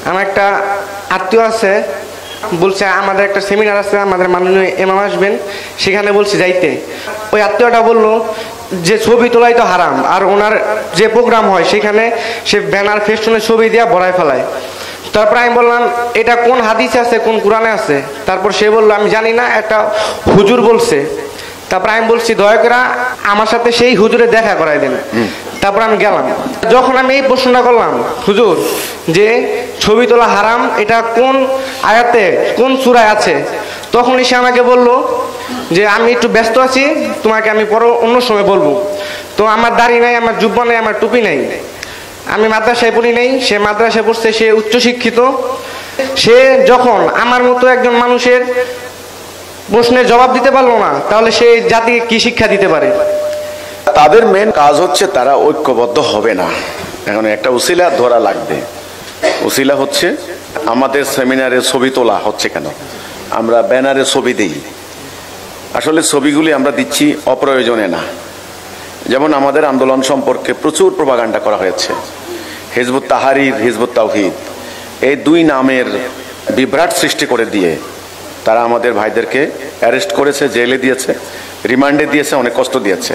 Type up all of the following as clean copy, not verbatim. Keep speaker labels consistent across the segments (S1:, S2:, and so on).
S1: আমার একটা আত্মীয় আছে, বলছে আমাদের একটা সেমিনার আছে, আমাদের মাননীয় ইমাম আসবেন, সেখানে বলছে যাইতে। ওই আত্মীয়টা বললো যে ছবি তোলাই তো হারাম, আর ওনার যে প্রোগ্রাম হয় সেখানে সে ব্যানার ফেস্টুনের ছবি দিয়ে ভরায় ফেলায়। তারপর আমি বললাম এটা কোন হাদিসে আছে, কোন কোরআনে আছে? তারপর সে বললো আমি জানি না, একটা হুজুর বলছে। তারপর আমি বলছি দয়া করে আমার সাথে সেই হুজুরে দেখা করাই দেন। তারপর আমি গেলাম, যখন আমি এই প্রশ্নটা করলাম হুজুর যে ছবি তোলা হারাম এটা কোন আয়াতে কোন সূরায় আছে, তখন সে আমাকে বলল যে আমি একটু ব্যস্ত আছি, তোমাকে আমি পরে অন্য সময় বলবো। তো আমার দাড়ি নাই, আমার জুব্বা নাই, আমার টুপি নাই, আমি মাদ্রাসায় পড়ি নাই, সে মাদ্রাসায় পড়ছে, সে উচ্চশিক্ষিত। সে যখন আমার মতো একজন মানুষের প্রশ্নের জবাব দিতে পারলো না, তাহলে সে জাতিকে কি শিক্ষা দিতে পারে?
S2: তাদের মেন কাজ হচ্ছে তারা ঐক্যবদ্ধ হবে না। এখন একটা উসিলা ধরা লাগবে। উসিলা হচ্ছে আমাদের সেমিনারে ছবি তোলা হচ্ছে কেন, আমরা ব্যানারে ছবি দিই, আসলে ছবিগুলি আমরা দিচ্ছি অপ্রয়োজনে না। যেমন আমাদের আন্দোলন সম্পর্কে প্রচুর প্রপাগান্ডা করা হয়েছে, হিজবুত তাহরির, হিজবুত তাওহীদ, এই দুই নামের বিভ্রাট সৃষ্টি করে দিয়ে তারা আমাদের ভাইদেরকে অ্যারেস্ট করেছে, জেলে দিয়েছে, রিমান্ডে দিয়েছে, অনেক কষ্ট দিয়েছে,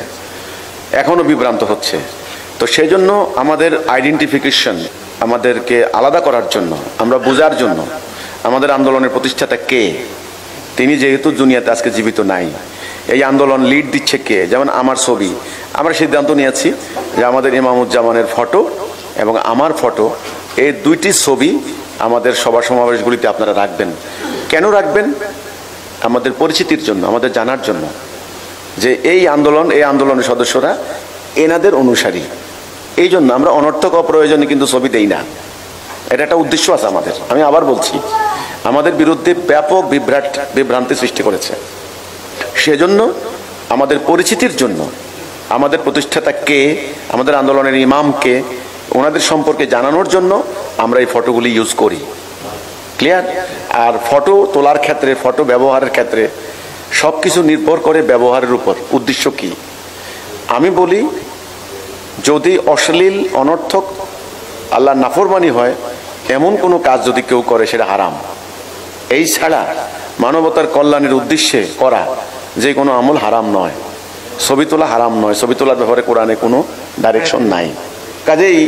S2: এখনো বিভ্রান্ত হচ্ছে। তো সেই জন্য আমাদের আইডেন্টিফিকেশন, আমাদেরকে আলাদা করার জন্য, আমরা বোঝার জন্য আমাদের আন্দোলনের প্রতিষ্ঠাতা কে, তিনি যেহেতু দুনিয়াতে আজকে জীবিত নাই, এই আন্দোলন লিড দিচ্ছে কে। যেমন আমার ছবি, আমরা সিদ্ধান্ত নিয়েছি যে আমাদের ইমামুজ্জামানের ফটো এবং আমার ফটো, এই দুইটি ছবি আমাদের সভা সমাবেশগুলিতে আপনারা রাখবেন। কেন রাখবেন? আমাদের পরিচিতির জন্য, আমাদের জানার জন্য যে এই আন্দোলনের সদস্যরা এনাদের অনুসারী। এই জন্য আমরা অনর্থক অপ্রয়োজনে কিন্তু ছবি দেই না, এটা একটা উদ্দেশ্য আছে আমাদের। আমি আবার বলছি, আমাদের বিরুদ্ধে ব্যাপক বিভ্রান্তি সৃষ্টি করেছে। সেজন্য আমাদের পরিচিতির জন্য, আমাদের প্রতিষ্ঠাতা কে, আমাদের আন্দোলনের ইমাম কে, ওনাদের সম্পর্কে জানানোর জন্য আমরা এই ফটোগুলি ইউজ করি। ক্লিয়ার? আর ফটো তোলার ক্ষেত্রে, ফটো ব্যবহারের ক্ষেত্রে সব কিছু নির্ভর করে ব্যবহারের উপর। উদ্দেশ্য কি? আমি বলি, যদি অশ্লীল, অনর্থক, আল্লাহ নাফরমানি হয় এমন কোনো কাজ যদি কেউ করে, সেটা হারাম। এই ছাড়া মানবতার কল্যাণের উদ্দেশ্যে করা যে কোনো আমল হারাম নয়। ছবি তোলা হারাম নয়, ছবি তোলার ব্যাপারে কোরআনে কোনো ডাইরেকশন নাই। কাজেই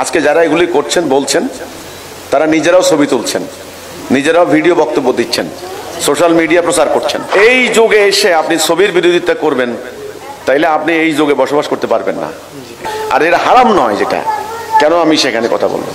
S2: আজকে যারা এগুলি করছেন, বলছেন, তারা নিজেরাও ছবি তুলছেন, নিজেরাও ভিডিও বক্তব্য দিচ্ছেন, সোশ্যাল মিডিয়া প্রচার করছেন। এই যুগে এসে আপনি ছবির বিরোধিতা করবেন, তাইলে আপনি এই যুগে বসবাস করতে পারবেন না। আর এরা হারাম নয় যেটা, কেন আমি সেখানে কথা বলবো?